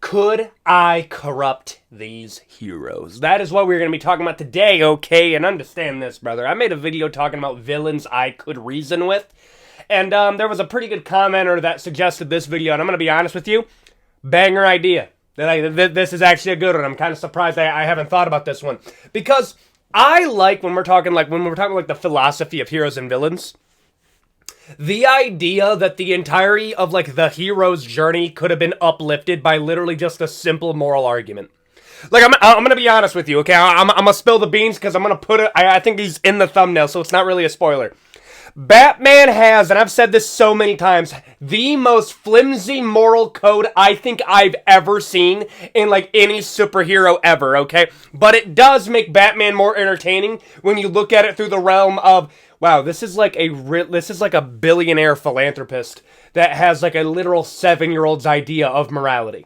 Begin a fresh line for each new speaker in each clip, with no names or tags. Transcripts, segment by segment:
Could I corrupt these heroes? That is what we're going to be talking about today, okay? And understand this, brother. I made a video talking about villains I could reason with. And there was a pretty good commenter that suggested this video. And I'm going to be honest with you. Banger idea. This is actually a good one. I'm kind of surprised I haven't thought about this one. Because I like when we're talking like the philosophy of heroes and villains. The idea that the entirety of, like, the hero's journey could have been uplifted by literally just a simple moral argument. Like, I'm gonna be honest with you, okay? I'm gonna spill the beans because I'm gonna put it... I think he's in the thumbnail, so it's not really a spoiler. Batman has, and I've said this so many times, the most flimsy moral code I think I've ever seen in, like, any superhero ever, okay? But it does make Batman more entertaining when you look at it through the realm of... Wow, this is like a billionaire philanthropist that has like a literal 7-year-old's idea of morality.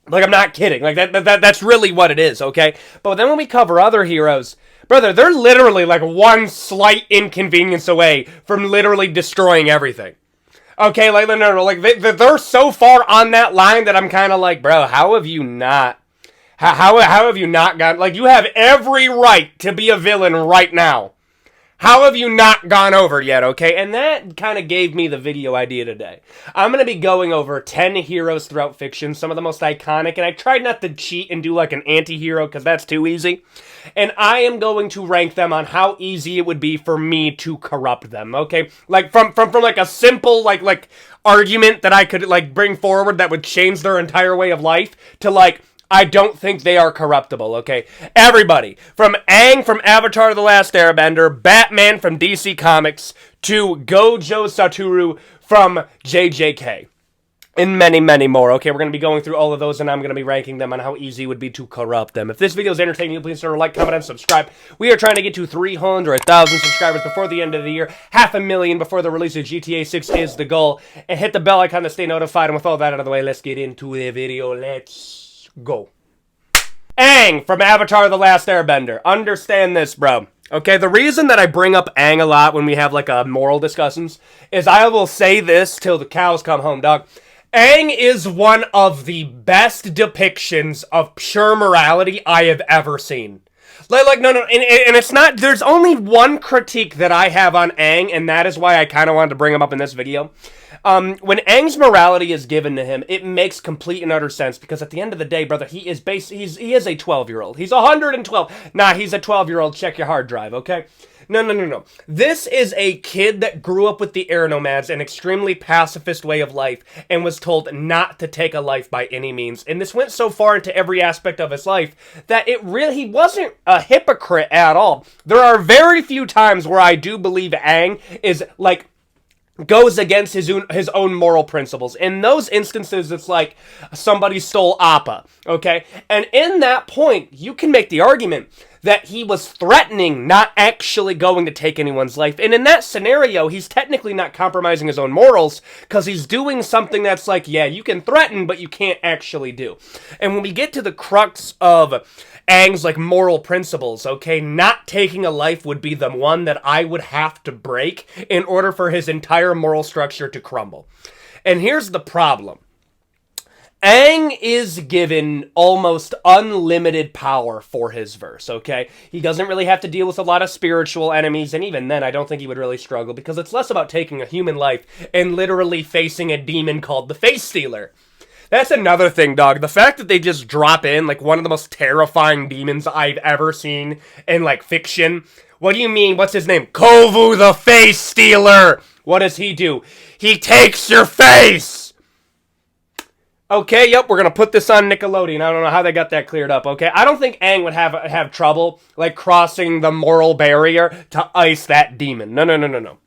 Like, I'm not kidding. Like, that's really what it is, okay? But then when we cover other heroes, brother, they're literally like one slight inconvenience away from literally destroying everything. Okay, like, no, like, they're so far on that line that I'm kind of like, bro, how have you not... How have you not got... Like, you have every right to be a villain right now. How have you not gone over yet, okay? And that kind of gave me the video idea today. I'm going to be going over 10 heroes throughout fiction, some of the most iconic, and I tried not to cheat and do like an anti-hero because that's too easy. And I am going to rank them on how easy it would be for me to corrupt them, okay? Like from like a simple like argument that I could like bring forward that would change their entire way of life to like, I don't think they are corruptible, okay? Everybody, from Aang from Avatar: The Last Airbender, Batman from DC Comics, to Gojo Satoru from JJK. And many, many more, okay? We're going to be going through all of those, and I'm going to be ranking them on how easy it would be to corrupt them. If this video is entertaining you, please like, comment, and subscribe. We are trying to get to 300,000 subscribers before the end of the year. 500,000 before the release of GTA 6 is the goal. And hit the bell icon to stay notified. And with all that out of the way, let's get into the video. Let's go. Aang from Avatar: The Last Airbender. Understand this, bro. Okay, the reason that I bring up Aang a lot when we have, like, moral discussions is I will say this till the cows come home, dog. Aang is one of the best depictions of pure morality I have ever seen. No, and it's not, there's only one critique that I have on Aang, and that is why I kind of wanted to bring him up in this video. When Aang's morality is given to him, it makes complete and utter sense, because at the end of the day, brother, he is a 12-year-old. He's 112. Nah, he's a 12-year-old. Check your hard drive, okay? No. This is a kid that grew up with the air nomads, an extremely pacifist way of life, and was told not to take a life by any means. And this went so far into every aspect of his life that he wasn't a hypocrite at all. There are very few times where I do believe Aang is, like, goes against his own moral principles. In those instances, it's like somebody stole Appa, okay? And in that point, you can make the argument that he was threatening, not actually going to take anyone's life. And in that scenario, he's technically not compromising his own morals, because he's doing something that's like, yeah, you can threaten, but you can't actually do. And when we get to the crux of Aang's, like, moral principles, okay, not taking a life would be the one that I would have to break in order for his entire moral structure to crumble. And here's the problem. Aang is given almost unlimited power for his verse, okay? He doesn't really have to deal with a lot of spiritual enemies, and even then, I don't think he would really struggle, because it's less about taking a human life and literally facing a demon called the Face Stealer. That's another thing, dog. The fact that they just drop in, like, one of the most terrifying demons I've ever seen in, like, fiction. What do you mean? What's his name? Kovu the Face Stealer! What does he do? He takes your face! Okay, yep, we're gonna put this on Nickelodeon. I don't know how they got that cleared up, okay? I don't think Aang would have trouble, like, crossing the moral barrier to ice that demon. No.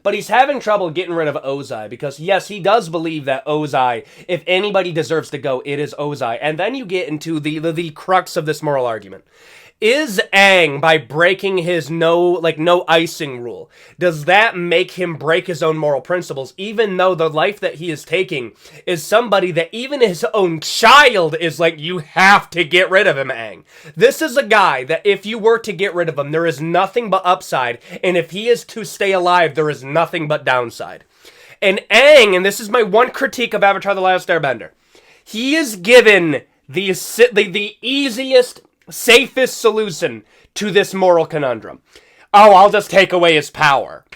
But he's having trouble getting rid of Ozai, because, yes, he does believe that Ozai, if anybody deserves to go, it is Ozai. And then you get into the crux of this moral argument. Is Aang, by breaking his no icing rule, does that make him break his own moral principles, even though the life that he is taking is somebody that even his own child is like, you have to get rid of him, Aang? This is a guy that if you were to get rid of him, there is nothing but upside, and if he is to stay alive, there is nothing but downside. And Aang, and this is my one critique of Avatar: The Last Airbender, He is given the easiest, safest solution to this moral conundrum. Oh, I'll just take away his power.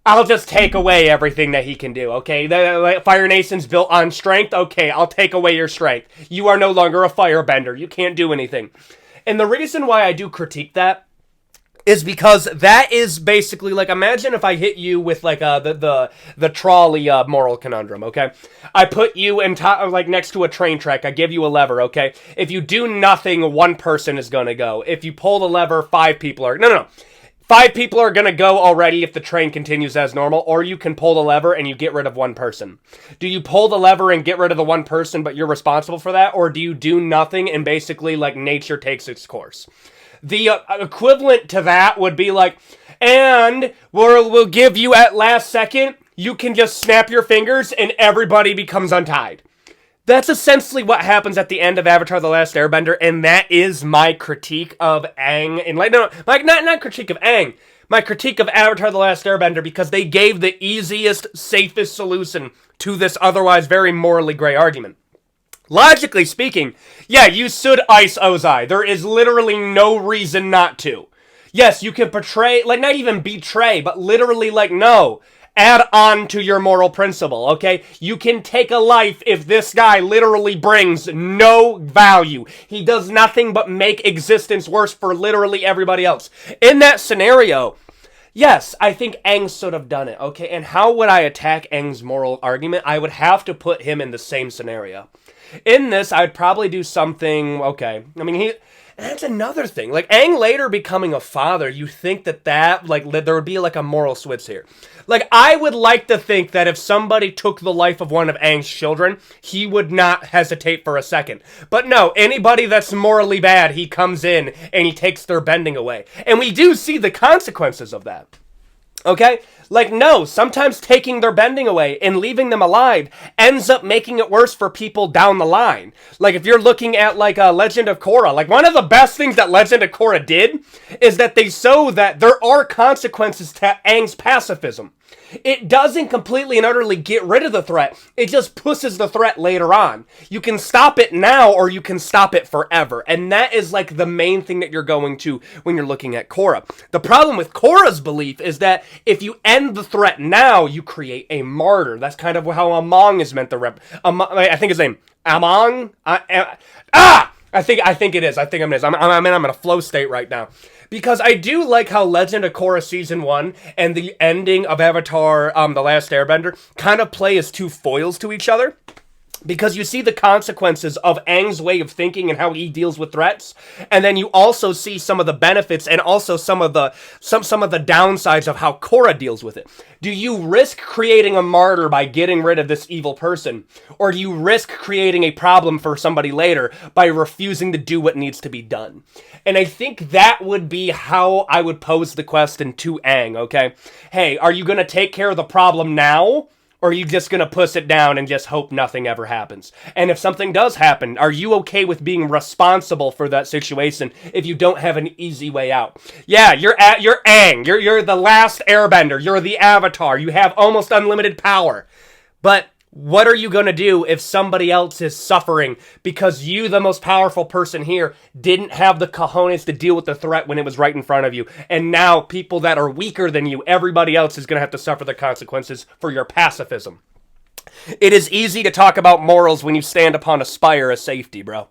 I'll just take away everything that he can do, okay? The Fire Nation's built on strength. Okay, I'll take away your strength. You are no longer a firebender. You can't do anything. And the reason why I do critique that is because that is basically, like, imagine if I hit you with, like, the trolley moral conundrum, okay? I put you next to a train track. I give you a lever, okay? If you do nothing, one person is gonna go. If you pull the lever, 5 people are... No. 5 people are gonna go already if the train continues as normal, or you can pull the lever and you get rid of one person. Do you pull the lever and get rid of the one person, but you're responsible for that? Or do you do nothing and basically, like, nature takes its course? The equivalent to that would be like, and we'll give you at last second, you can just snap your fingers and everybody becomes untied. That's essentially what happens at the end of Avatar: The Last Airbender, and that is my critique of Aang. And not critique of Aang, my critique of Avatar: The Last Airbender, because they gave the easiest, safest solution to this otherwise very morally gray argument. Logically speaking, yeah, you should ice Ozai. There is literally no reason not to. Yes, you can portray, like, not even betray, but literally, like, no. Add on to your moral principle, okay? You can take a life if this guy literally brings no value. He does nothing but make existence worse for literally everybody else. In that scenario, yes, I think Aang should have done it, okay? And how would I attack Aang's moral argument? I would have to put him in the same scenario. In this, I'd probably do something, okay, I mean, that's another thing. Like, Aang later becoming a father, you think that there would be, like, a moral switch here. Like, I would like to think that if somebody took the life of one of Aang's children, he would not hesitate for a second. But no, anybody that's morally bad, he comes in and he takes their bending away. And we do see the consequences of that. Okay? Like, no, sometimes taking their bending away and leaving them alive ends up making it worse for people down the line. Like, if you're looking at, like, Legend of Korra, like, one of the best things that Legend of Korra did is that they show that there are consequences to Aang's pacifism. It doesn't completely and utterly get rid of the threat. It just pushes the threat later on. You can stop it now or you can stop it forever. And that is, like, the main thing that you're going to when you're looking at Korra. The problem with Korra's belief is that if you end the threat now, you create a martyr. That's kind of how Aang is meant to I think his name, Aang? I think it is. I think it is. I'm in a flow state right now. Because I do like how Legend of Korra Season 1 and the ending of Avatar, The Last Airbender, kind of play as two foils to each other. Because you see the consequences of Aang's way of thinking and how he deals with threats, and then you also see some of the benefits and also some of the downsides of how Korra deals with it. Do you risk creating a martyr by getting rid of this evil person, or do you risk creating a problem for somebody later by refusing to do what needs to be done? And I think that would be how I would pose the question to Aang, okay? Hey, are you going to take care of the problem now? Or are you just going to push it down and just hope nothing ever happens? And if something does happen, are you okay with being responsible for that situation if you don't have an easy way out? Yeah, you're Aang. You're the last airbender. You're the Avatar. You have almost unlimited power. But what are you going to do if somebody else is suffering because you, the most powerful person here, didn't have the cojones to deal with the threat when it was right in front of you? And now people that are weaker than you, everybody else is going to have to suffer the consequences for your pacifism. It is easy to talk about morals when you stand upon a spire of safety, bro.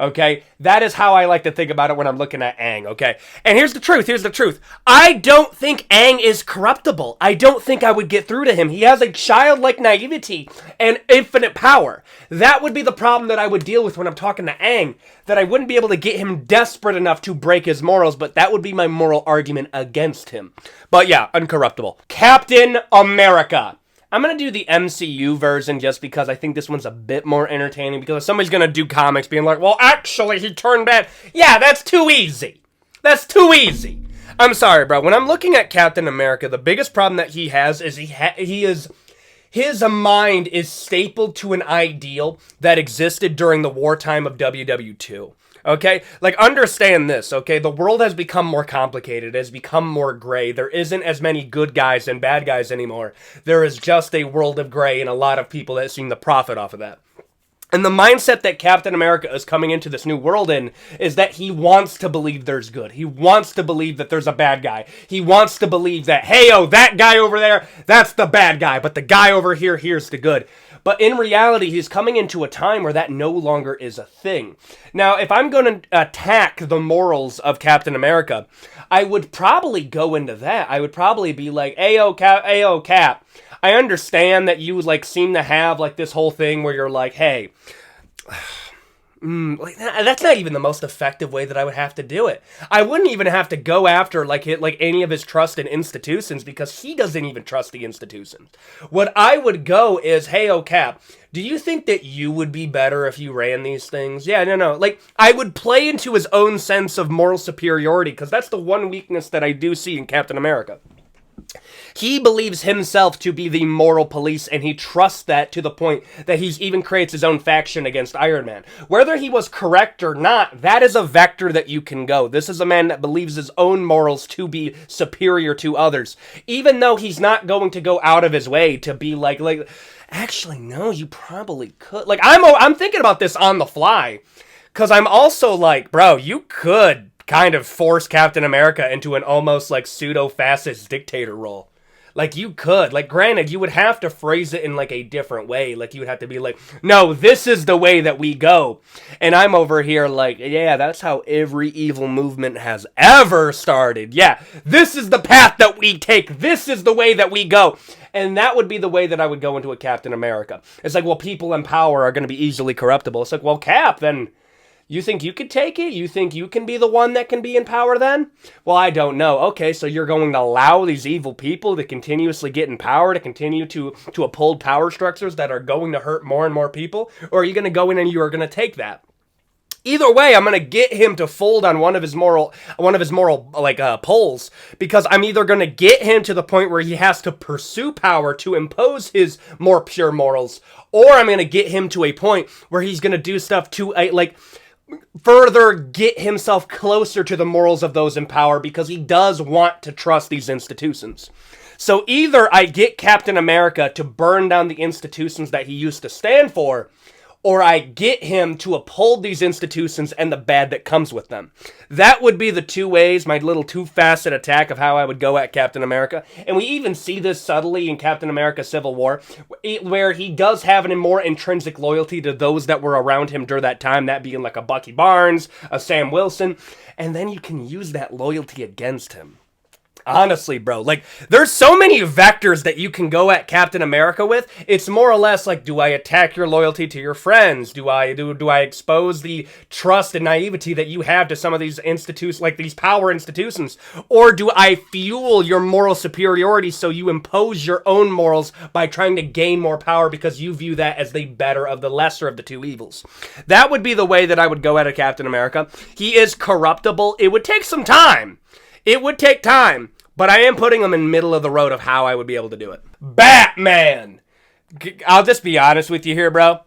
Okay? That is how I like to think about it when I'm looking at Aang, okay? And here's the truth. I don't think Aang is corruptible. I don't think I would get through to him. He has a childlike naivety and infinite power. That would be the problem that I would deal with when I'm talking to Aang, that I wouldn't be able to get him desperate enough to break his morals, but that would be my moral argument against him. But yeah, uncorruptible. Captain America. I'm going to do the MCU version just because I think this one's a bit more entertaining, because if somebody's going to do comics being like, well, actually, he turned bad. Yeah, that's too easy. That's too easy. I'm sorry, bro. When I'm looking at Captain America, the biggest problem that he has is his mind is stapled to an ideal that existed during the wartime of WW2. Okay? Like, understand this, okay? The world has become more complicated. It has become more gray. There isn't as many good guys and bad guys anymore. There is just a world of gray and a lot of people that seem to profit off of that. And the mindset that Captain America is coming into this new world in is that he wants to believe there's good. He wants to believe that there's a bad guy. He wants to believe that, hey, oh, that guy over there, that's the bad guy, but the guy over here, here's the good. But in reality, he's coming into a time where that no longer is a thing. Now, if I'm going to attack the morals of Captain America, I would probably go into that. I would probably be like, Ayo, Cap, I understand that you like seem to have like this whole thing where you're like, hey, like that's not even the most effective way that I would have to do it. I wouldn't even have to go after like any of his trust in institutions because he doesn't even trust the institutions. What I would go is, hey, oh Cap, do you think that you would be better if you ran these things? Yeah, no. Like, I would play into his own sense of moral superiority because that's the one weakness that I do see in Captain America. He believes himself to be the moral police, and he trusts that to the point that he even creates his own faction against Iron Man. Whether he was correct or not, that is a vector that you can go. This is a man that believes his own morals to be superior to others, even though he's not going to go out of his way to be like, actually, no, you probably could. Like, I'm thinking about this on the fly, because I'm also like, bro, you could kind of force Captain America into an almost like pseudo-fascist dictator role. Like, you could. Like, granted, you would have to phrase it in, like, a different way. Like, you would have to be like, no, this is the way that we go. And I'm over here like, yeah, that's how every evil movement has ever started. Yeah, this is the path that we take. This is the way that we go. And that would be the way that I would go into a Captain America. It's like, well, people in power are going to be easily corruptible. It's like, well, Cap, then you think you could take it? You think you can be the one that can be in power then? Well, I don't know. Okay, so you're going to allow these evil people to continuously get in power, to continue to uphold power structures that are going to hurt more and more people? Or are you going to go in and you are going to take that? Either way, I'm going to get him to fold on one of his moral poles, because I'm either going to get him to the point where he has to pursue power to impose his more pure morals, or I'm going to get him to a point where he's going to do stuff to further get himself closer to the morals of those in power, because he does want to trust these institutions. So either I get Captain America to burn down the institutions that he used to stand for, or I get him to uphold these institutions and the bad that comes with them. That would be the two ways, my little two-facet attack of how I would go at Captain America. And we even see this subtly in Captain America Civil War, where he does have a more intrinsic loyalty to those that were around him during that time, that being like a Bucky Barnes, a Sam Wilson, and then you can use that loyalty against him. Honestly, bro, like, there's so many vectors that you can go at Captain America with. It's more or less like, do I attack your loyalty to your friends? Do I expose the trust and naivety that you have to some of these institutions, like these power institutions? Or do I fuel your moral superiority so you impose your own morals by trying to gain more power because you view that as the better of the lesser of the two evils? That would be the way that I would go at a Captain America. He is corruptible. It would take some time. It would take time. But I am putting him in the middle of the road of how I would be able to do it. Batman! I'll just be honest with you here, bro.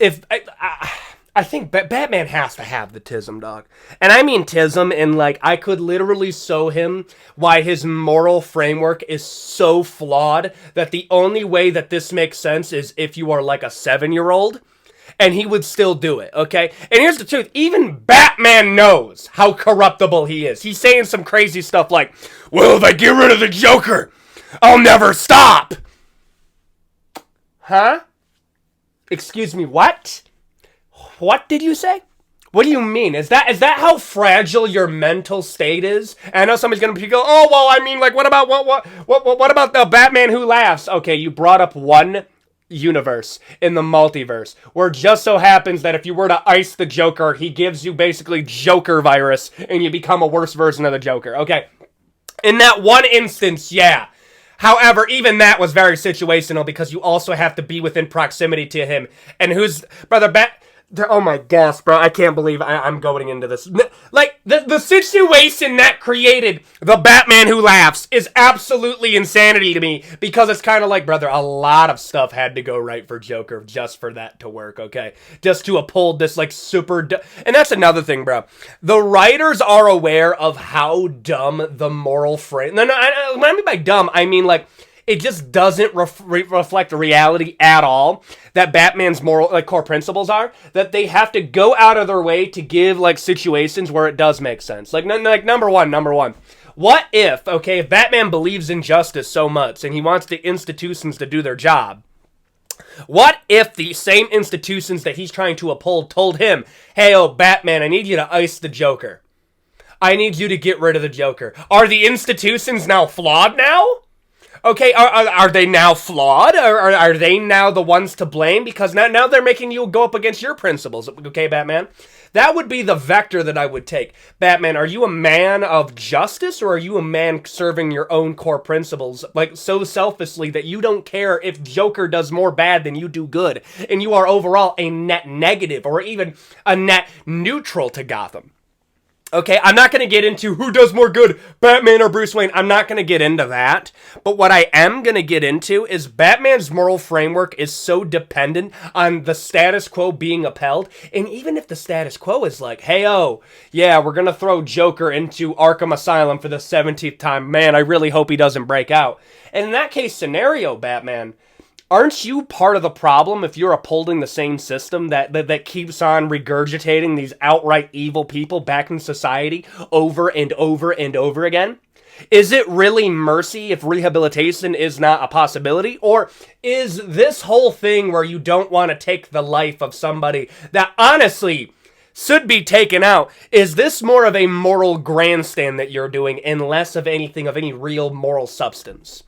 I think Batman has to have the tism, dog. And I mean tism in, like, I could literally show him why his moral framework is so flawed that the only way that this makes sense is if you are like a 7-year-old. And he would still do it, okay? And here's the truth. Even Batman knows how corruptible he is. He's saying some crazy stuff like, well, if I get rid of the Joker, I'll never stop. Huh? Excuse me, what? What did you say? What do you mean? Is that how fragile your mental state is? And I know somebody's gonna go, oh, well, I mean, like, what about the Batman Who Laughs? Okay, you brought up one universe in the multiverse where it just so happens that if you were to ice the Joker, he gives you basically Joker virus and you become a worse version of the Joker. Okay, in that one instance, yeah. However, even that was very situational because you also have to be within proximity to him. And who's brother oh my gosh, bro, I can't believe I'm going into this. Like, the situation that created the Batman Who Laughs is absolutely insanity to me, because it's kind of like, brother, a lot of stuff had to go right for Joker just for that to work, okay? Just to uphold this, like, and that's another thing, bro. The writers are aware of how dumb the moral frame... No, when I mean by dumb, I mean, like, it just doesn't reflect reality at all. That Batman's moral, like, core principles are that they have to go out of their way to give, like, situations where it does make sense. Like number one. What if, okay, if Batman believes in justice so much and he wants the institutions to do their job, what if the same institutions that he's trying to uphold told him, hey, oh, Batman, I need you to ice the Joker. I need you to get rid of the Joker. Are the institutions now flawed now? Okay, are they now flawed? Are they now the ones to blame? Because now they're making you go up against your principles. Okay, Batman? That would be the vector that I would take. Batman, are you a man of justice, or are you a man serving your own core principles, like, so selfishly that you don't care if Joker does more bad than you do good, and you are overall a net negative, or even a net neutral to Gotham? Okay, I'm not going to get into who does more good, Batman or Bruce Wayne. I'm not going to get into that. But what I am going to get into is Batman's moral framework is so dependent on the status quo being upheld. And even if the status quo is like, hey, oh, yeah, we're going to throw Joker into Arkham Asylum for the 17th time. Man, I really hope he doesn't break out. And in that case scenario, Batman, aren't you part of the problem if you're upholding the same system that keeps on regurgitating these outright evil people back in society over and over and over again? Is it really mercy if rehabilitation is not a possibility? Or is this whole thing where you don't want to take the life of somebody that honestly should be taken out, is this more of a moral grandstand that you're doing and less of anything of any real moral substance?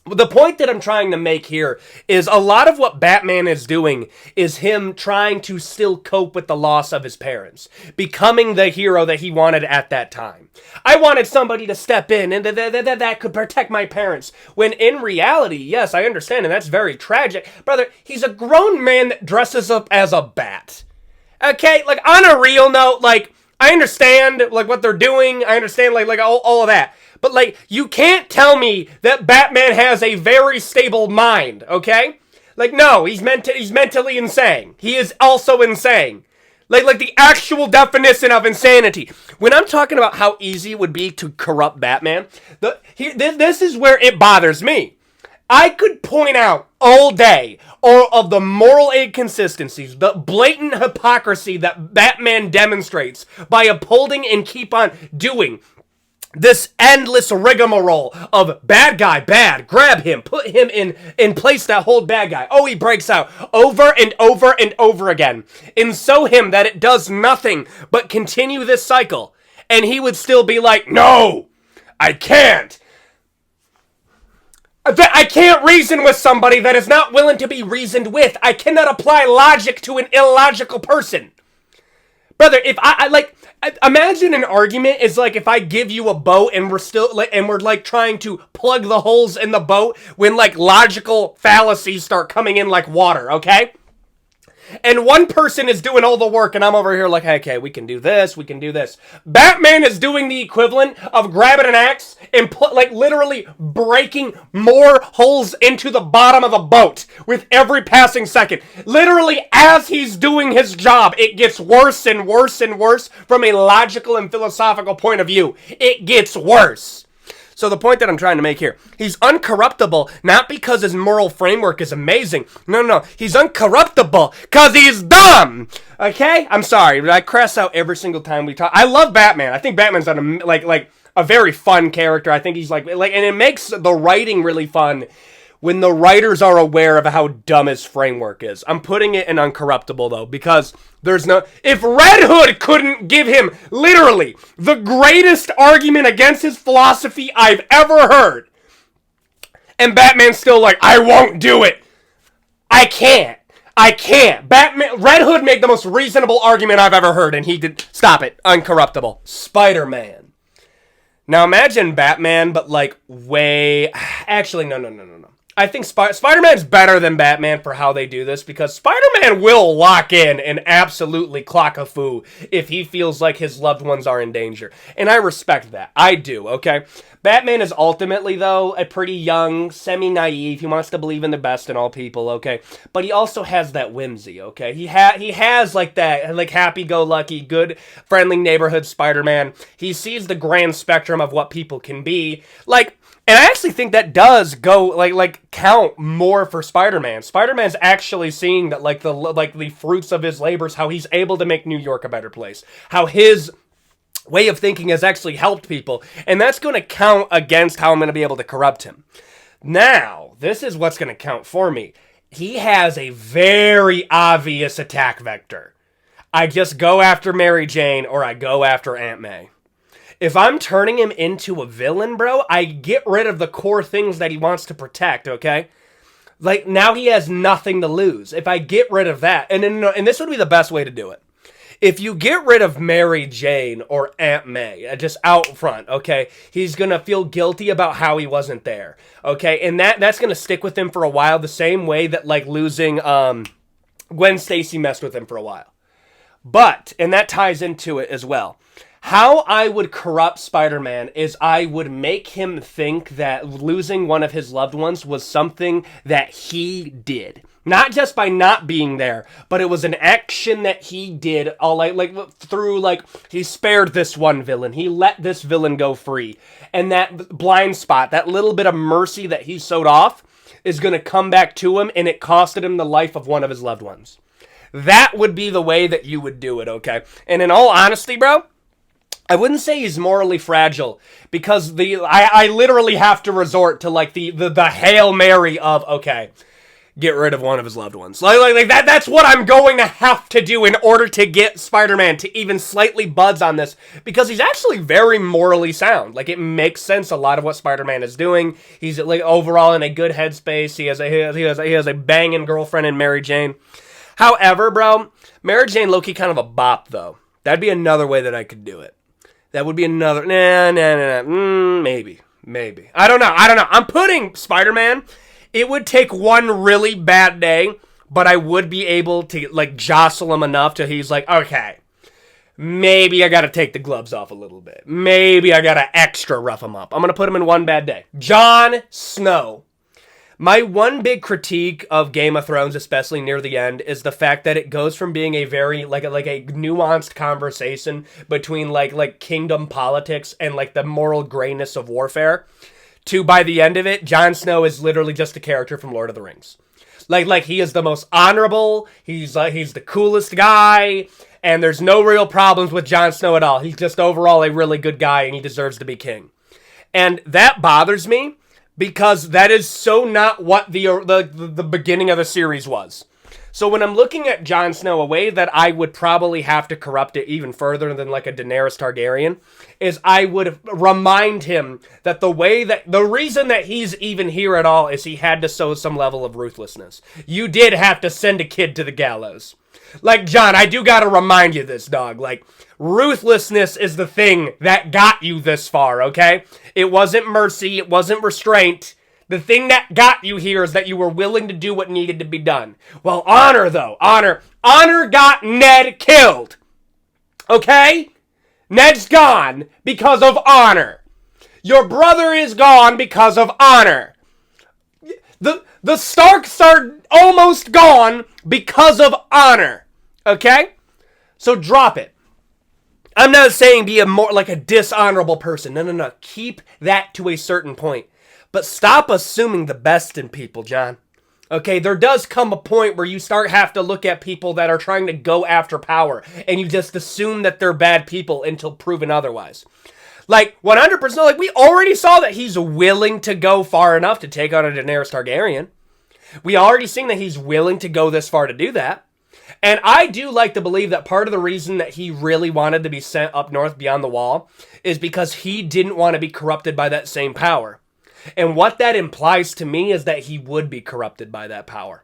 The point that I'm trying to make here is a lot of what Batman is doing is him trying to still cope with the loss of his parents, becoming the hero that he wanted at that time. I wanted somebody to step in and that could protect my parents, when in reality, yes, I understand, and that's very tragic. Brother, he's a grown man that dresses up as a bat. Okay, like, on a real note, like, I understand, like, what they're doing, I understand, like all of that. But, like, you can't tell me that Batman has a very stable mind, okay? Like, no, he's mentally insane. He is also insane. Like the actual definition of insanity. When I'm talking about how easy it would be to corrupt Batman, this is where it bothers me. I could point out all day all of the moral inconsistencies, the blatant hypocrisy that Batman demonstrates by upholding and keep on doing this endless rigmarole of bad guy, bad, grab him, put him in place that hold bad guy. Oh, he breaks out over and over and over again. And so him that it does nothing but continue this cycle. And he would still be like, no, I can't. I can't reason with somebody that is not willing to be reasoned with. I cannot apply logic to an illogical person. Brother, if imagine an argument is like if I give you a boat and we're like trying to plug the holes in the boat when like logical fallacies start coming in like water, okay? And one person is doing all the work and I'm over here like, hey, okay, we can do this. Batman is doing the equivalent of grabbing an axe and literally breaking more holes into the bottom of the boat with every passing second. Literally, as he's doing his job, it gets worse and worse and worse from a logical and philosophical point of view. It gets worse. So the point that I'm trying to make here, he's uncorruptible, not because his moral framework is amazing. No. He's uncorruptible because he's dumb. Okay? I'm sorry, but I crash out every single time we talk. I love Batman. I think Batman's a very fun character. I think he's and it makes the writing really fun when the writers are aware of how dumb his framework is. I'm putting it in uncorruptible, though, because if Red Hood couldn't give him, literally, the greatest argument against his philosophy I've ever heard, and Batman's still like, I won't do it. I can't. Red Hood made the most reasonable argument I've ever heard, and he did. Stop it. Uncorruptible. Spider-Man. Now imagine Batman, but actually, no. I think Spider-Man's better than Batman for how they do this, because Spider-Man will lock in and absolutely clock a foo if he feels like his loved ones are in danger. And I respect that. I do, okay? Batman is ultimately, though, a pretty young, semi-naive. He wants to believe in the best in all people, okay? But he also has that whimsy, okay? He has, that, happy-go-lucky, good, friendly neighborhood Spider-Man. He sees the grand spectrum of what people can be. And I actually think that does go like count more for Spider-Man. Spider-Man's actually seeing that like the fruits of his labors, how he's able to make New York a better place, how his way of thinking has actually helped people, and that's going to count against how I'm going to be able to corrupt him. Now, this is what's going to count for me. He has a very obvious attack vector. I just go after Mary Jane or I go after Aunt May. If I'm turning him into a villain, bro, I get rid of the core things that he wants to protect, okay? Like, now he has nothing to lose. If I get rid of that, and this would be the best way to do it. If you get rid of Mary Jane or Aunt May, just out front, okay, he's going to feel guilty about how he wasn't there, okay? And that's going to stick with him for a while, the same way that, like, losing Gwen Stacy messed with him for a while. But, and that ties into it as well, how I would corrupt Spider-Man is I would make him think that losing one of his loved ones was something that he did. Not just by not being there, but it was an action that he did, all he spared this one villain. He let this villain go free. And that blind spot, that little bit of mercy that he sewed off, is going to come back to him, and it costed him the life of one of his loved ones. That would be the way that you would do it, okay? And in all honesty, bro, I wouldn't say he's morally fragile, because I literally have to resort to like the Hail Mary of, okay, get rid of one of his loved ones. Like that's what I'm going to have to do in order to get Spider-Man to even slightly buzz on this, because he's actually very morally sound. Like, it makes sense, a lot of what Spider-Man is doing. He's like overall in a good headspace. He has a banging girlfriend in Mary Jane. However, bro, Mary Jane low-key kind of a bop though. That'd be another way that I could do it. That would be another, maybe. I don't know. I'm putting Spider-Man, it would take one really bad day, but I would be able to, like, jostle him enough till he's like, okay, maybe I gotta take the gloves off a little bit. Maybe I gotta extra rough him up. I'm gonna put him in one bad day. Jon Snow. My one big critique of Game of Thrones, especially near the end, is the fact that it goes from being a very, like a nuanced conversation between, like kingdom politics and, like, the moral grayness of warfare, to, by the end of it, Jon Snow is literally just a character from Lord of the Rings. Like he is the most honorable, he's the coolest guy, and there's no real problems with Jon Snow at all. He's just overall a really good guy, and he deserves to be king. And that bothers me, because that is so not what the beginning of the series was. So when I'm looking at Jon Snow, a way that I would probably have to corrupt it even further than like a Daenerys Targaryen is I would remind him that the reason that he's even here at all is he had to show some level of ruthlessness. You did have to send a kid to the gallows. Like, Jon, I do gotta remind you this, dog. Like, ruthlessness is the thing that got you this far, okay? It wasn't mercy, it wasn't restraint. The thing that got you here is that you were willing to do what needed to be done. Well, honor, though. Honor got Ned killed. Okay? Ned's gone because of honor. Your brother is gone because of honor. The Starks are almost gone because of honor. Okay? So drop it. I'm not saying be like a dishonorable person. No. Keep that to a certain point. But stop assuming the best in people, Jon. Okay, there does come a point where you have to look at people that are trying to go after power, and you just assume that they're bad people until proven otherwise. Like, 100%, like, we already saw that he's willing to go far enough to take on a Daenerys Targaryen. We already seen that he's willing to go this far to do that. And I do like to believe that part of the reason that he really wanted to be sent up north beyond the wall is because he didn't want to be corrupted by that same power. And what that implies to me is that he would be corrupted by that power.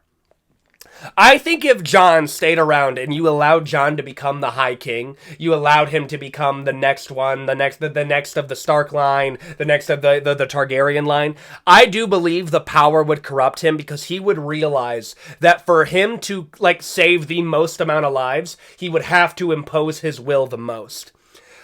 I think if Jon stayed around and you allowed Jon to become the High King, you allowed him to become the next one, the next of the Stark line, the next of the Targaryen line, I do believe the power would corrupt him, because he would realize that for him to, like, save the most amount of lives, he would have to impose his will the most.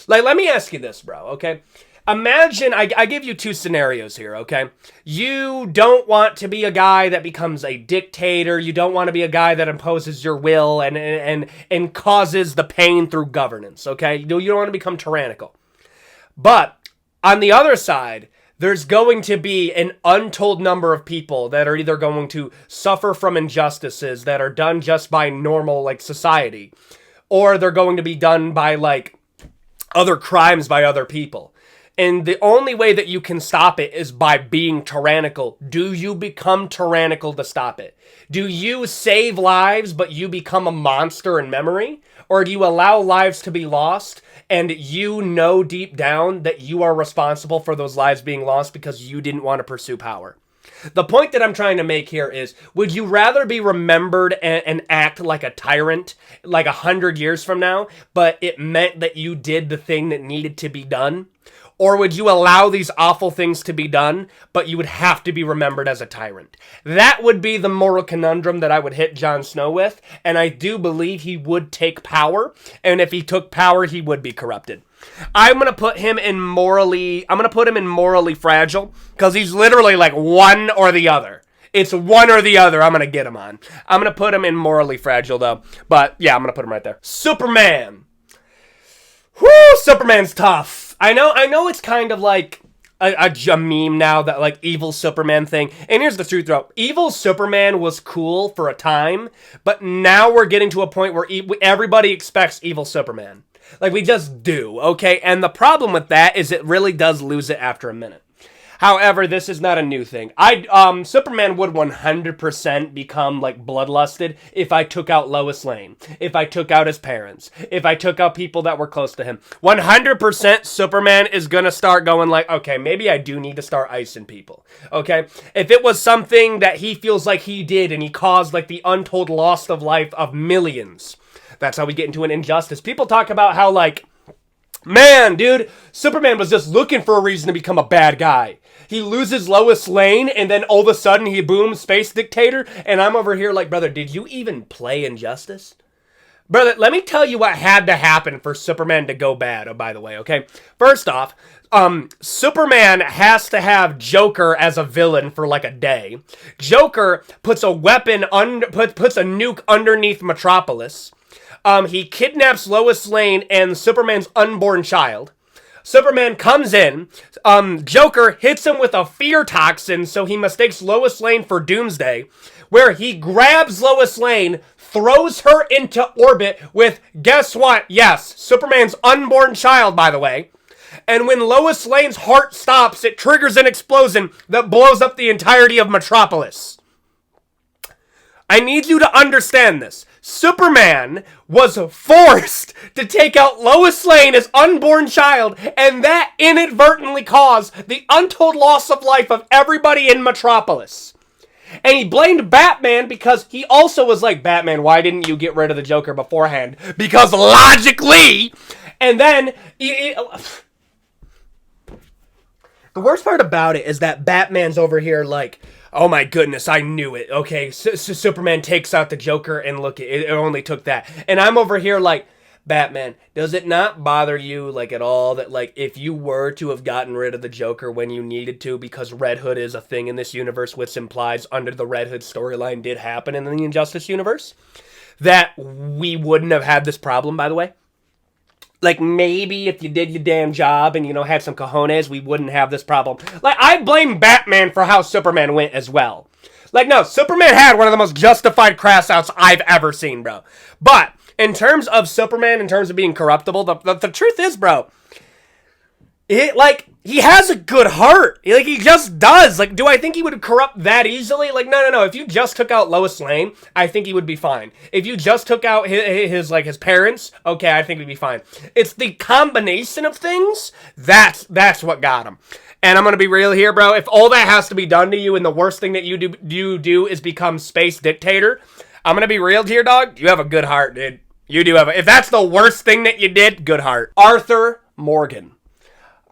Like, let me ask you this, bro, okay? Imagine, I give you two scenarios here, okay? You don't want to be a guy that becomes a dictator. You don't want to be a guy that imposes your will and causes the pain through governance, okay? You don't want to become tyrannical. But on the other side, there's going to be an untold number of people that are either going to suffer from injustices that are done just by normal, like, society, or they're going to be done by, like, other crimes by other people. And the only way that you can stop it is by being tyrannical. Do you become tyrannical to stop it? Do you save lives, but you become a monster in memory? Or do you allow lives to be lost, and you know deep down that you are responsible for those lives being lost because you didn't want to pursue power? The point that I'm trying to make here is, would you rather be remembered and act like a tyrant like 100 years from now, but it meant that you did the thing that needed to be done? Or would you allow these awful things to be done, but you would have to be remembered as a tyrant? That would be the moral conundrum that I would hit Jon Snow with, and I do believe he would take power, and if he took power, he would be corrupted. I'm going to put him in morally fragile, because he's literally like one or the other. It's one or the other I'm going to get him on. I'm going to put him in morally fragile, though. But, yeah, I'm going to put him right there. Superman. Whoo, Superman's tough. I know it's kind of like a meme now, that like evil Superman thing. And here's the truth, though. Evil Superman was cool for a time, but now we're getting to a point where everybody expects evil Superman. Like, we just do, okay? And the problem with that is it really does lose it after a minute. However, this is not a new thing. Superman would 100% become, like, bloodlusted if I took out Lois Lane, if I took out his parents, if I took out people that were close to him. 100% Superman is gonna start going like, okay, maybe I do need to start icing people, okay? If it was something that he feels like he did and he caused, like, the untold loss of life of millions, that's how we get into an injustice. People talk about how, like, man, dude, Superman was just looking for a reason to become a bad guy. He loses Lois Lane, and then all of a sudden he booms space dictator, and I'm over here like, brother, did you even play Injustice? Brother, let me tell you what had to happen for Superman to go bad, oh, by the way, okay? First off, Superman has to have Joker as a villain for like a day. Joker puts a weapon, puts a nuke underneath Metropolis. He kidnaps Lois Lane and Superman's unborn child. Superman comes in, Joker hits him with a fear toxin, so he mistakes Lois Lane for Doomsday, where he grabs Lois Lane, throws her into orbit with, guess what? Yes, Superman's unborn child, by the way. And when Lois Lane's heart stops, it triggers an explosion that blows up the entirety of Metropolis. I need you to understand this. Superman was forced to take out Lois Lane, his unborn child, and that inadvertently caused the untold loss of life of everybody in Metropolis. And he blamed Batman because he also was like, Batman, why didn't you get rid of the Joker beforehand? Because logically, and then the worst part about it is that Batman's over here like, oh my goodness, I knew it. Okay, Superman takes out the Joker, and look, it only took that. And I'm over here like, Batman, does it not bother you, like, at all that, like, if you were to have gotten rid of the Joker when you needed to, because Red Hood is a thing in this universe, which implies under the Red Hood storyline did happen in the Injustice universe, that we wouldn't have had this problem, by the way? Like, maybe if you did your damn job and, you know, had some cojones, we wouldn't have this problem. Like, I blame Batman for how Superman went as well. Like, no, Superman had one of the most justified crash outs I've ever seen, bro. But, in terms of Superman, in terms of being corruptible, the truth is, bro, he has a good heart. Like, he just does. Like, do I think he would corrupt that easily? Like, no. If you just took out Lois Lane, I think he would be fine. If you just took out his parents, okay, I think he'd be fine. It's the combination of things, that's what got him. And I'm going to be real here, bro. If all that has to be done to you and the worst thing that you do is become space dictator, I'm going to be real here, dog. You have a good heart, dude. You do have if that's the worst thing that you did, good heart. Arthur Morgan.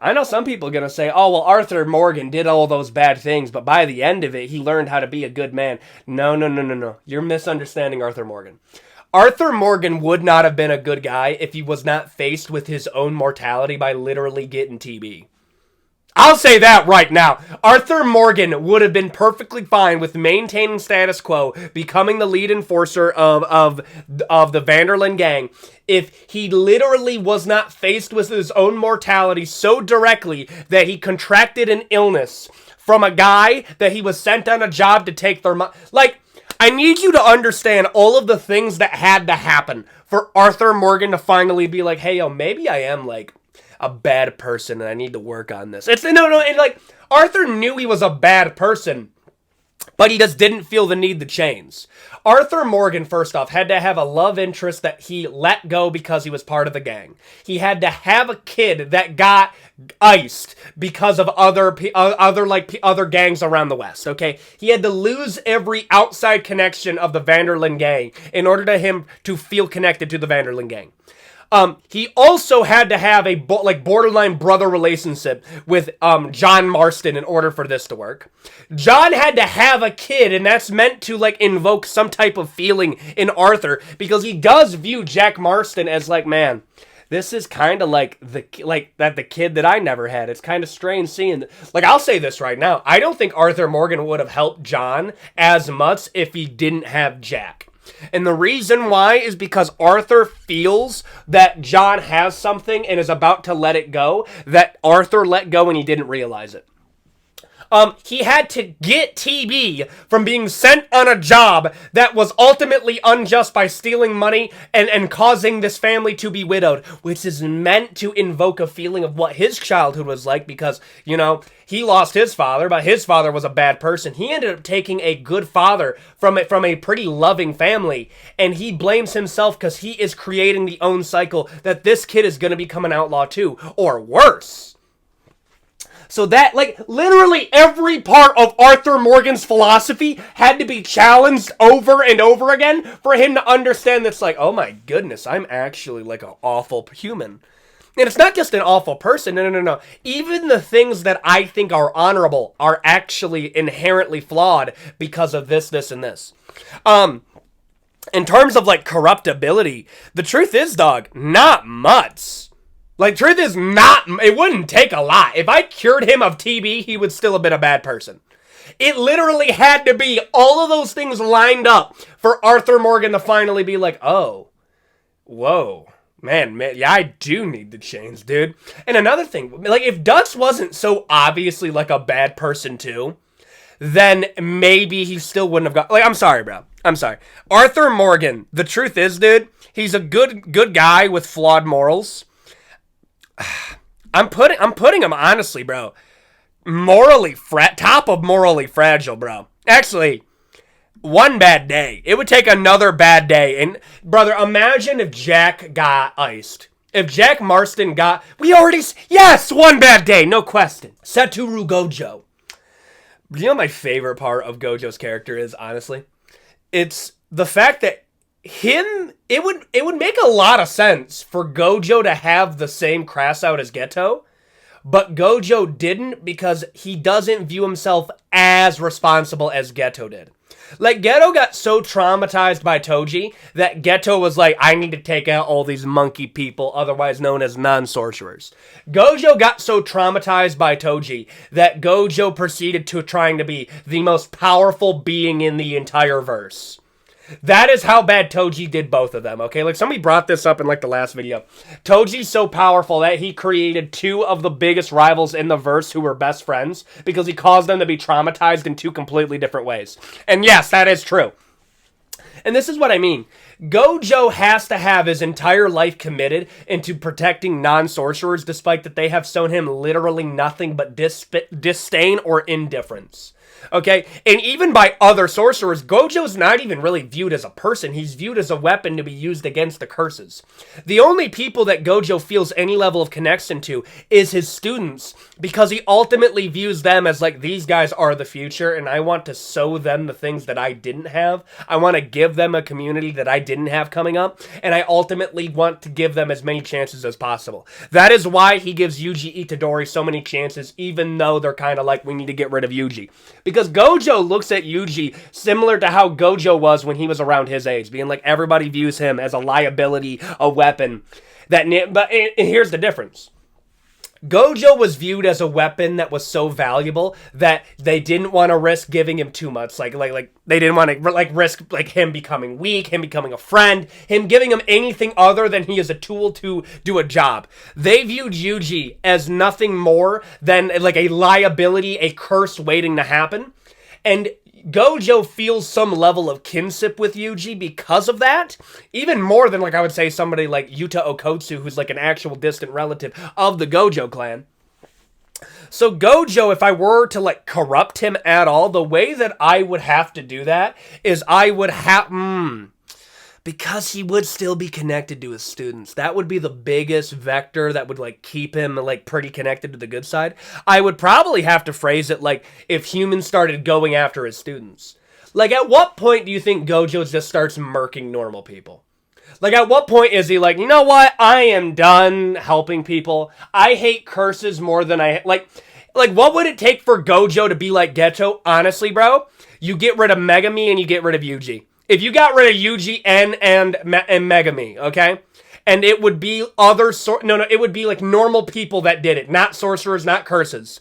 I know some people are going to say, oh, well, Arthur Morgan did all those bad things, but by the end of it, he learned how to be a good man. No. You're misunderstanding Arthur Morgan. Arthur Morgan would not have been a good guy if he was not faced with his own mortality by literally getting TB. I'll say that right now. Arthur Morgan would have been perfectly fine with maintaining status quo, becoming the lead enforcer of the Vanderlyn gang, if he literally was not faced with his own mortality so directly that he contracted an illness from a guy that he was sent on a job to take their money. Like, I need you to understand all of the things that had to happen for Arthur Morgan to finally be like, hey, yo, maybe I am, like, a bad person and I need to work on this. Like, Arthur knew he was a bad person, but he just didn't feel the need to change. Arthur Morgan, first off, had to have a love interest that he let go because he was part of the gang. He had to have a kid that got iced because of other gangs around the West, okay? He had to lose every outside connection of the Vanderlyn gang in order to him to feel connected to the Vanderlyn gang. He also had to have a borderline brother relationship with John Marston in order for this to work. John had to have a kid, and that's meant to like invoke some type of feeling in Arthur, because he does view Jack Marston as like, man, this is kind of like the kid that I never had. It's kind of strange seeing. Like, I'll say this right now. I don't think Arthur Morgan would have helped John as much if he didn't have Jack. And the reason why is because Arthur feels that John has something and is about to let it go, that Arthur let go and he didn't realize it. He had to get TB from being sent on a job that was ultimately unjust by stealing money and causing this family to be widowed, which is meant to invoke a feeling of what his childhood was like, because, you know, he lost his father, but his father was a bad person. He ended up taking a good father from a pretty loving family, and he blames himself because he is creating the own cycle that this kid is going to become an outlaw too, or worse. So that, like, literally every part of Arthur Morgan's philosophy had to be challenged over and over again for him to understand that's like, oh my goodness, I'm actually like an awful human. And it's not just an awful person, no. Even the things that I think are honorable are actually inherently flawed because of this, and this. In terms of, like, corruptibility, the truth is, dog, not much. Like, truth is not, it wouldn't take a lot. If I cured him of TB, he would still have been a bad person. It literally had to be all of those things lined up for Arthur Morgan to finally be like, oh, whoa, man, yeah, I do need to change, dude. And another thing, like, if Dutch wasn't so obviously, like, a bad person, too, then maybe he still wouldn't have got, like, I'm sorry, bro. I'm sorry. Arthur Morgan, the truth is, dude, he's a good guy with flawed morals. I'm putting him, honestly, bro, top of morally fragile, bro. Actually, one bad day. It would take another bad day. And, brother, imagine if Jack got iced. If Jack Marston got... Yes, one bad day, no question. Satoru Gojo. You know my favorite part of Gojo's character is, honestly? It's the fact that it would make a lot of sense for Gojo to have the same crash out as Geto, but Gojo didn't because he doesn't view himself as responsible as Geto did. Like, Geto got so traumatized by Toji that Geto was like, I need to take out all these monkey people, otherwise known as non-sorcerers. Gojo got so traumatized by Toji that Gojo proceeded to trying to be the most powerful being in the entire verse. That is how bad Toji did both of them, okay? Like, somebody brought this up in, like, the last video. Toji's so powerful that he created two of the biggest rivals in the verse who were best friends because he caused them to be traumatized in two completely different ways. And yes, that is true. And this is what I mean. Gojo has to have his entire life committed into protecting non-sorcerers despite that they have shown him literally nothing but disdain or indifference. Okay, and even by other sorcerers, Gojo's not even really viewed as a person. He's viewed as a weapon to be used against the curses. The only people that Gojo feels any level of connection to is his students, because he ultimately views them as like, these guys are the future, and I want to show them the things that I didn't have. I want to give them a community that I didn't have coming up, and I ultimately want to give them as many chances as possible. That is why he gives Yuji Itadori so many chances, even though they're kind of like, we need to get rid of Yuji. Because Gojo looks at Yuji similar to how Gojo was when he was around his age, being like, everybody views him as a liability, a weapon. But here's the difference. Gojo was viewed as a weapon that was so valuable that they didn't want to risk giving him too much. Like they didn't want to risk him becoming weak, him becoming a friend, him giving him anything other than he is a tool to do a job. They viewed Yuji as nothing more than like a liability, a curse waiting to happen. And Gojo feels some level of kinship with Yuji because of that. Even more than, like, I would say somebody like Yuta Okotsu, who's like an actual distant relative of the Gojo clan. So Gojo, if I were to like corrupt him at all, the way that I would have to do that is I would have... because he would still be connected to his students. That would be the biggest vector that would like keep him like pretty connected to the good side. I would probably have to phrase it like if humans started going after his students. Like at what point do you think Gojo just starts murking normal people? Like at what point is he like, you know what? I am done helping people. I hate curses more than I... Like what would it take for Gojo to be like Geto? Honestly, bro, you get rid of Megami and you get rid of Yuji. If you got rid of Yuji and Megami, okay? And it would be it would be like normal people that did it, not sorcerers, not curses.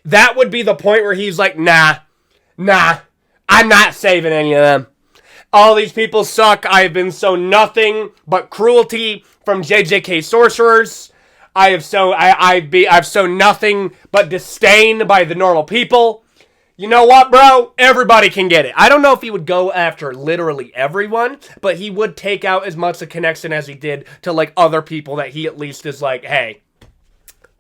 That would be the point where he's like, nah, I'm not saving any of them. All these people suck. I've been so nothing but cruelty from JJK sorcerers. I've so nothing but disdain by the normal people. You know what, bro? Everybody can get it. I don't know if he would go after literally everyone, but he would take out as much a connection as he did to, like, other people that he at least is like, hey,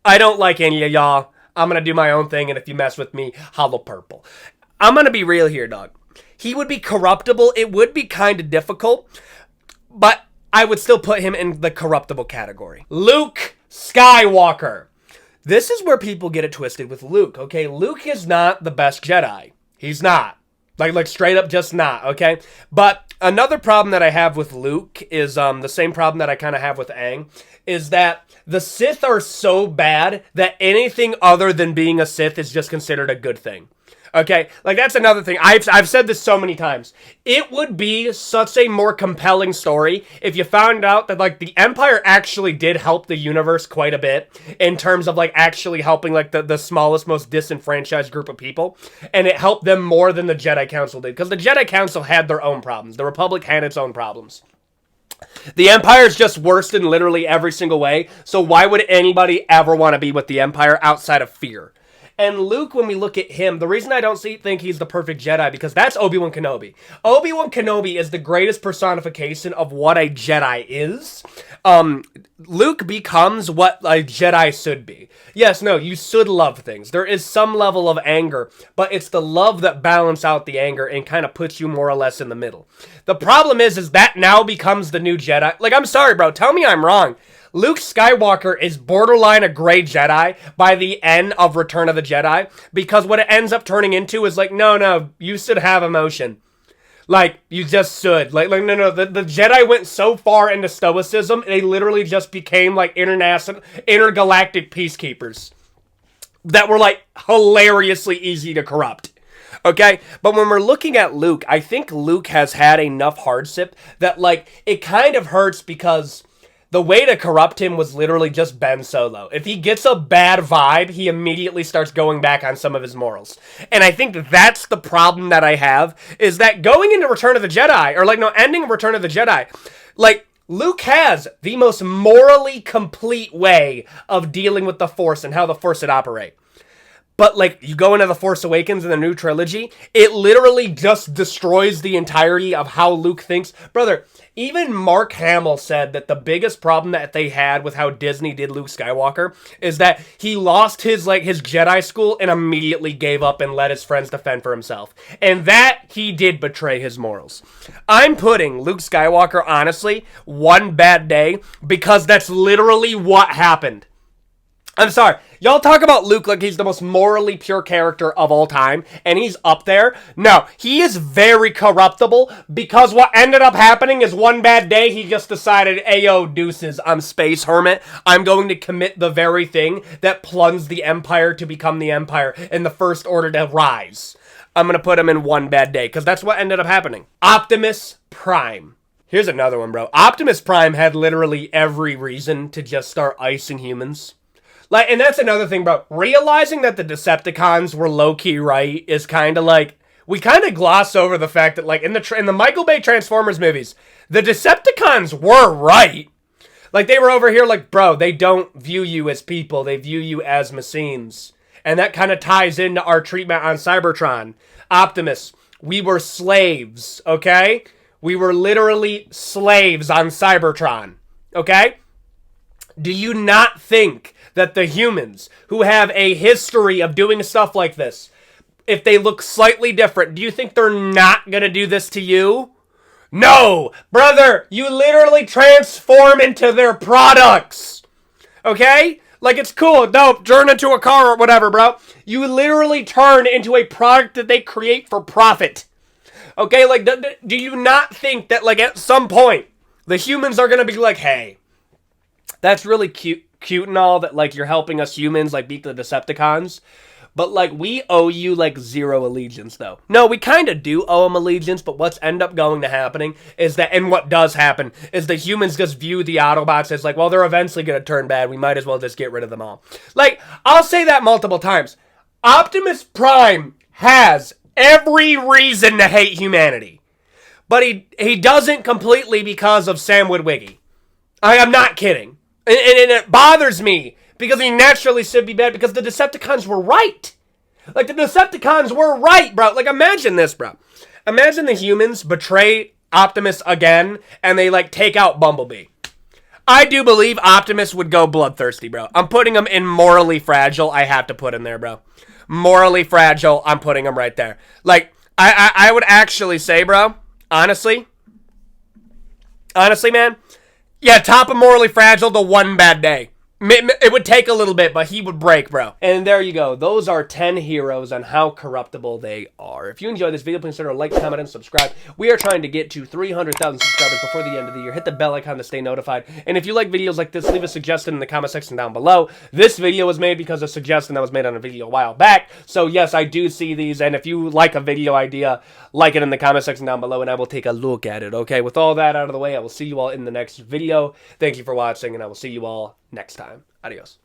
I don't like any of y'all. I'm going to do my own thing, and if you mess with me, hollow purple. I'm going to be real here, dog. He would be corruptible. It would be kind of difficult, but I would still put him in the corruptible category. Luke Skywalker. This is where people get it twisted with Luke, okay? Luke is not the best Jedi. He's not. Like straight up just not, okay? But another problem that I have with Luke is the same problem that I kind of have with Aang, is that the Sith are so bad that anything other than being a Sith is just considered a good thing. Okay, like that's another thing. I've said this so many times. It would be such a more compelling story if you found out that like the Empire actually did help the universe quite a bit in terms of like actually helping like the smallest, most disenfranchised group of people, and it helped them more than the Jedi Council did, because the Jedi Council had their own problems. The Republic had its own problems. The Empire is just worse in literally every single way, so why would anybody ever want to be with the Empire outside of fear? And Luke, when we look at him, the reason I don't think he's the perfect Jedi, because that's Obi-Wan Kenobi. Obi-Wan Kenobi is the greatest personification of what a Jedi is. Luke becomes what a Jedi should be. Yes, no, you should love things. There is some level of anger, but it's the love that balances out the anger and kind of puts you more or less in the middle. The problem is that now becomes the new Jedi. Like, I'm sorry, bro. Tell me I'm wrong. Luke Skywalker is borderline a gray Jedi by the end of Return of the Jedi, because what it ends up turning into is like, no, you should have emotion. Like, you just should. Like no, the Jedi went so far into stoicism, they literally just became like intergalactic peacekeepers that were like hilariously easy to corrupt. Okay, but when we're looking at Luke, I think Luke has had enough hardship that like it kind of hurts, because the way to corrupt him was literally just Ben Solo. If he gets a bad vibe, he immediately starts going back on some of his morals. And I think that's the problem that I have, is that going into Return of the Jedi, or like, no, ending Return of the Jedi, like, Luke has the most morally complete way of dealing with the Force and how the Force should operate. But, like, you go into The Force Awakens in the new trilogy, it literally just destroys the entirety of how Luke thinks. Brother, even Mark Hamill said that the biggest problem that they had with how Disney did Luke Skywalker is that he lost his Jedi school and immediately gave up and let his friends defend for himself. And that he did betray his morals. I'm putting Luke Skywalker, honestly, one bad day, because that's literally what happened. I'm sorry. Y'all talk about Luke like he's the most morally pure character of all time, and he's up there. No, he is very corruptible, because what ended up happening is one bad day he just decided, ayo, deuces, I'm Space Hermit. I'm going to commit the very thing that plunged the Empire to become the Empire and the First Order to rise. I'm going to put him in one bad day, because that's what ended up happening. Optimus Prime. Here's another one, bro. Optimus Prime had literally every reason to just start icing humans. Like, and that's another thing, bro. Realizing that the Decepticons were low-key right is kind of like, we kind of gloss over the fact that, like, in the Michael Bay Transformers movies, the Decepticons were right. Like, they were over here like, bro, they don't view you as people. They view you as machines. And that kind of ties into our treatment on Cybertron. Optimus, we were slaves, okay? We were literally slaves on Cybertron, okay? Do you not think that the humans who have a history of doing stuff like this, if they look slightly different, do you think they're not gonna do this to you? No! Brother, you literally transform into their products! Okay? Like, it's cool. No, turn into a car or whatever, bro. You literally turn into a product that they create for profit. Okay? Like, do you not think that, like, at some point, the humans are gonna be like, hey, that's really cute and all that, like, you're helping us humans, like, beat the Decepticons. But, like, we owe you, like, zero allegiance, though. No, we kind of do owe them allegiance, but what's end up going to happening is that, and what does happen, is the humans just view the Autobots as, like, well, they're eventually going to turn bad. We might as well just get rid of them all. Like, I'll say that multiple times. Optimus Prime has every reason to hate humanity. But he doesn't completely because of Sam Witwicky. I'm not kidding. And it bothers me. Because he naturally should be bad because the Decepticons were right. Like, the Decepticons were right, bro. Like, imagine this, bro. Imagine the humans betray Optimus again and they, like, take out Bumblebee. I do believe Optimus would go bloodthirsty, bro. I'm putting him in morally fragile. I have to put him there, bro. Morally fragile. I'm putting him right there. Like, I would actually say, bro, honestly, man, yeah, top of morally fragile to one bad day. It would take a little bit, but he would break, bro. And there you go. Those are 10 heroes and how corruptible they are. If you enjoyed this video, please consider a like, comment, and subscribe. We are trying to get to 300,000 subscribers before the end of the year. Hit the bell icon to stay notified. And if you like videos like this, leave a suggestion in the comment section down below. This video was made because of a suggestion that was made on a video a while back. So yes, I do see these. And if you like a video idea, like it in the comment section down below, and I will take a look at it. Okay, with all that out of the way, I will see you all in the next video. Thank you for watching, and I will see you all next time. Adios.